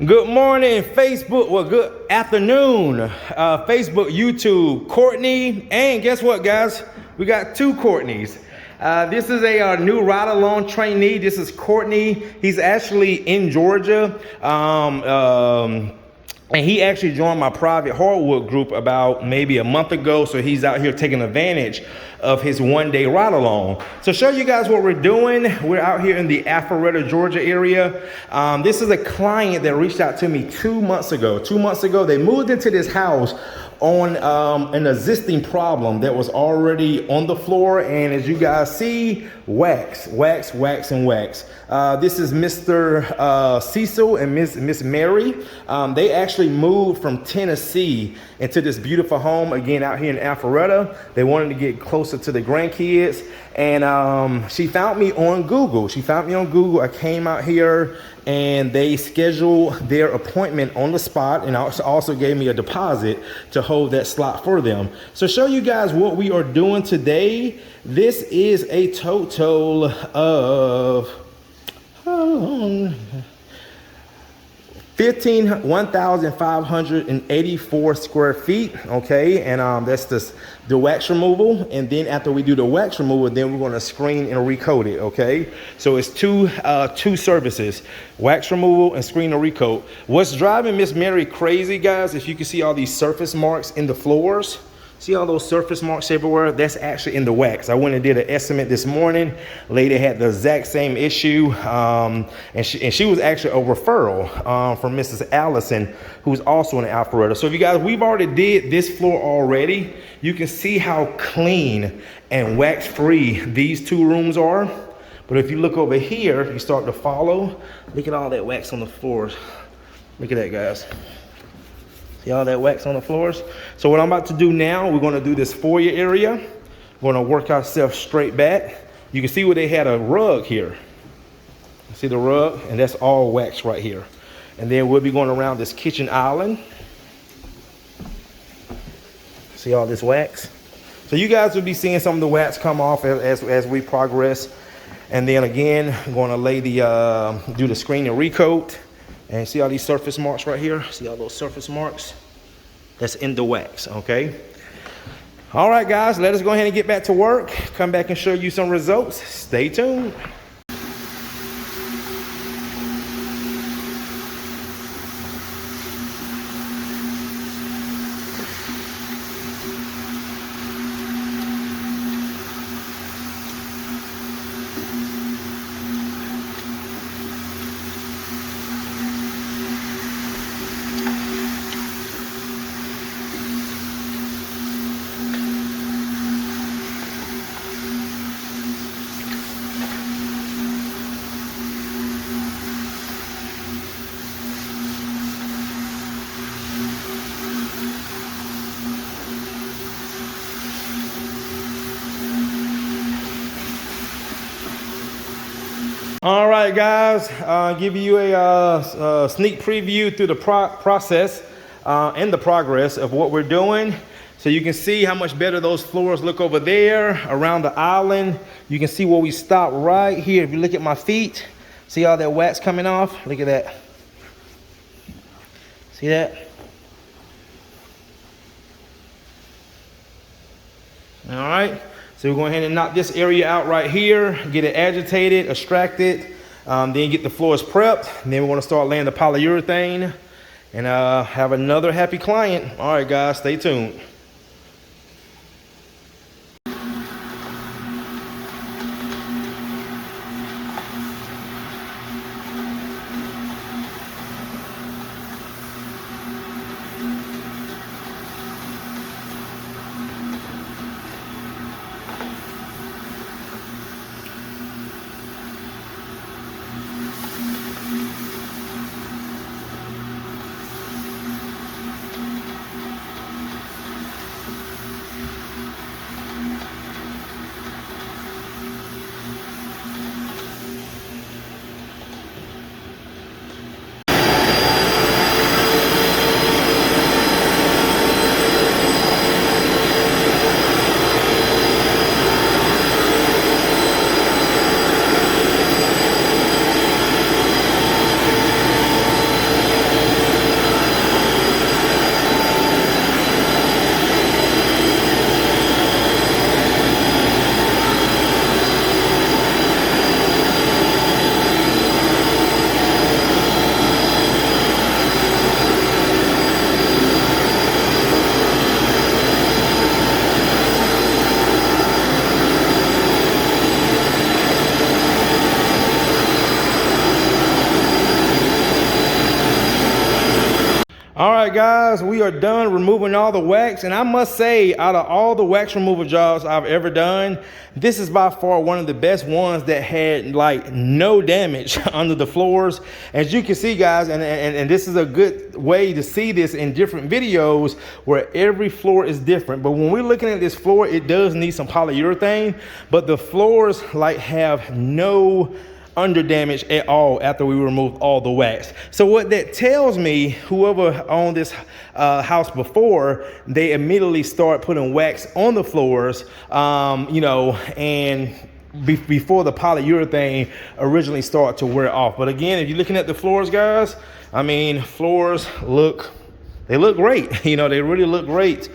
Good morning, Facebook. Well, good afternoon, Facebook, YouTube, Courtney. And guess what, guys? We got two Courtneys. This is a new ride-along trainee. This is Courtney. He's actually in Georgia. And he actually joined my private Hardwood group about maybe a month ago. So he's out here taking advantage of his one-day ride-along. So show you guys what we're doing. We're out here in the Alpharetta, Georgia area. This is a client that reached out to me 2 months ago. 2 months ago, they moved into this house on an existing problem that was already on the floor. And as you guys see, wax, wax, wax, and wax. This is Mr. Cecil and Miss Mary. They actually moved from Tennessee into this beautiful home, again, out here in Alpharetta. They wanted to get closer to the grandkids. And she found me on Google. I came out here and they scheduled their appointment on the spot, and also gave me a deposit to hold that slot for them. So show you guys what we are doing today. This is a total of 1,584 square feet, okay? And that's the wax removal. And then after we do the wax removal, then we're gonna screen and recoat it, okay? So it's two services, wax removal and screen and recoat. What's driving Miss Mary crazy, guys, if you can see all these surface marks in the floors. See all those surface marks everywhere? That's actually in the wax. I went and did an estimate this morning. Lady had the exact same issue. And she was actually a referral from Mrs. Allison, who's also in Alpharetta. So if you guys, we've already did this floor already. You can see how clean and wax free these two rooms are. But if you look over here, you start to follow. Look at all that wax on the floors. Look at that, guys. See all that wax on the floors? So what I'm about to do now, we're gonna do this foyer area. We're gonna work ourselves straight back. You can see where they had a rug here. See the rug? And that's all wax right here. And then we'll be going around this kitchen island. See all this wax? So you guys will be seeing some of the wax come off as we progress. And then again, I'm gonna lay do the screen and recoat. And see all these surface marks right here? See all those surface marks? That's in the wax, okay? All right, guys, let us go ahead and get back to work. Come back and show you some results. Stay tuned. All right, guys, give you a sneak preview through the process and the progress of what we're doing. So you can see how much better those floors look over there around the island. You can see where we stop right here. If you look at my feet, see all that wax coming off? Look at that. See that? All right. So we're going ahead and knock this area out right here, get it agitated, extracted, then get the floors prepped. And then we're gonna start laying the polyurethane and have another happy client. All right, guys, stay tuned. All right, guys, we are done removing all the wax. And I must say, out of all the wax removal jobs I've ever done, this is by far one of the best ones that had like no damage under the floors. As you can see, guys, and this is a good way to see this in different videos where every floor is different. But when we're looking at this floor, it does need some polyurethane, but the floors like have no under damage at all after we removed all the wax. So what that tells me, whoever owned this house before, they immediately start putting wax on the floors, you know, and before the polyurethane originally start to wear off. But again, if you're looking at the floors, guys, I mean, floors look great. You know, they really look great.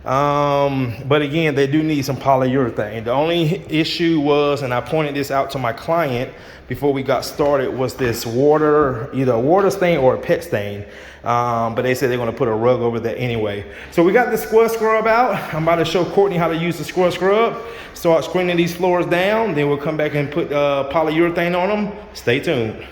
But again, they do need some polyurethane. The only issue was, and I pointed this out to my client before we got started, was this water, either a water stain or a pet stain. But they said they're gonna put a rug over there anyway. So we got the square scrub out. I'm about to show Courtney how to use the square scrub. Start screening these floors down. Then we'll come back and put polyurethane on them. Stay tuned.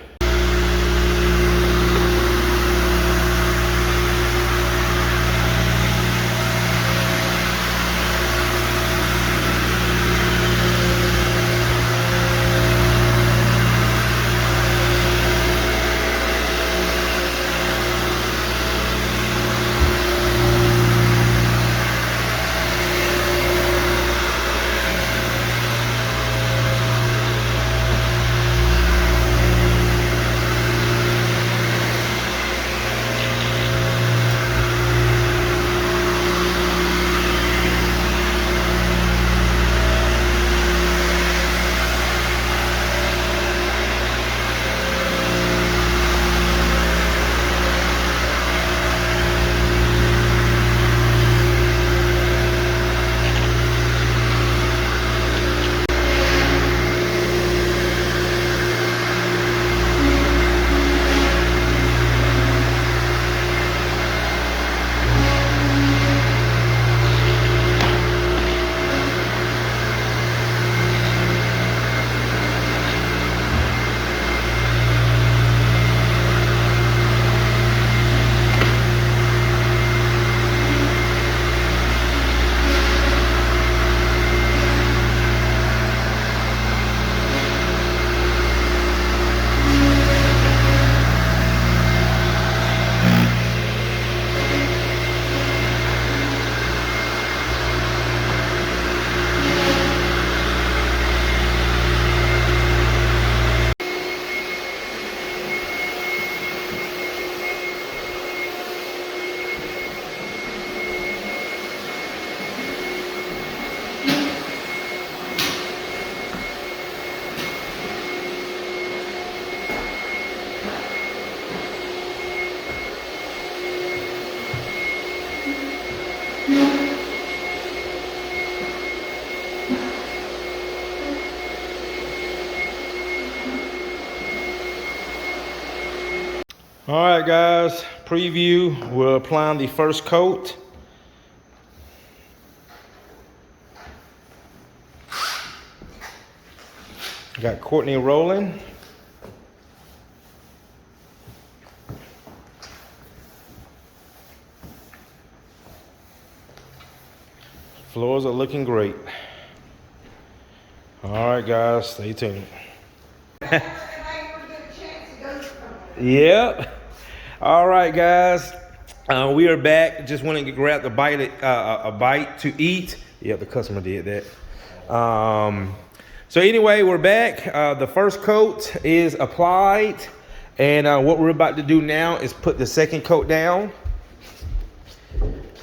All right, guys, preview. We're applying the first coat. Got Courtney rolling. Floors are looking great. All right, guys, stay tuned. Yep. All right, guys, we are back. Just wanted to grab a bite to eat. Yeah, the customer did that. So anyway, we're back. The first coat is applied, and what we're about to do now is put the second coat down.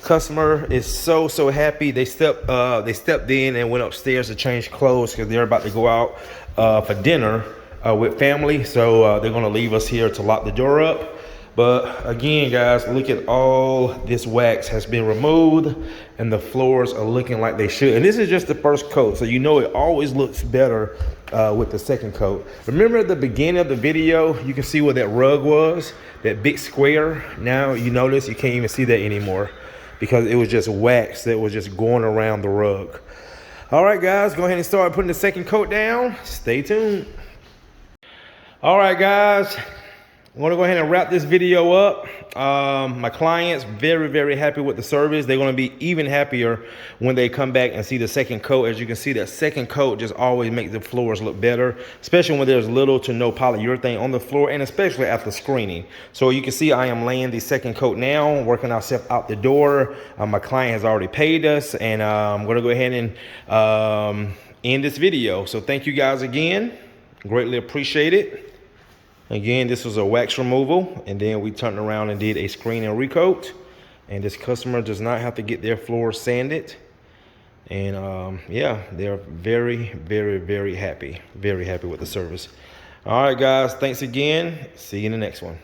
Customer is so happy. They stepped in and went upstairs to change clothes because they're about to go out for dinner with family. So they're gonna leave us here to lock the door up. But again, guys, look at all this wax has been removed and the floors are looking like they should. And this is just the first coat, so you know it always looks better with the second coat. Remember at the beginning of the video, you can see where that rug was, that big square. Now you notice you can't even see that anymore because it was just wax that was just going around the rug. All right, guys, go ahead and start putting the second coat down. Stay tuned. All right, guys. I'm gonna go ahead and wrap this video up. My clients very happy with the service. They're gonna be even happier when they come back and see the second coat. As you can see, that second coat just always makes the floors look better, especially when there's little to no polyurethane on the floor, and especially after screening. So you can see I am laying the second coat now, working ourselves out the door. My client has already paid us, and I'm gonna go ahead and end this video. So thank you guys again, greatly appreciate it. Again, this was a wax removal, and then we turned around and did a screen and recoat. And this customer does not have to get their floor sanded. And yeah, they're very happy. Very happy with the service. All right, guys, thanks again. See you in the next one.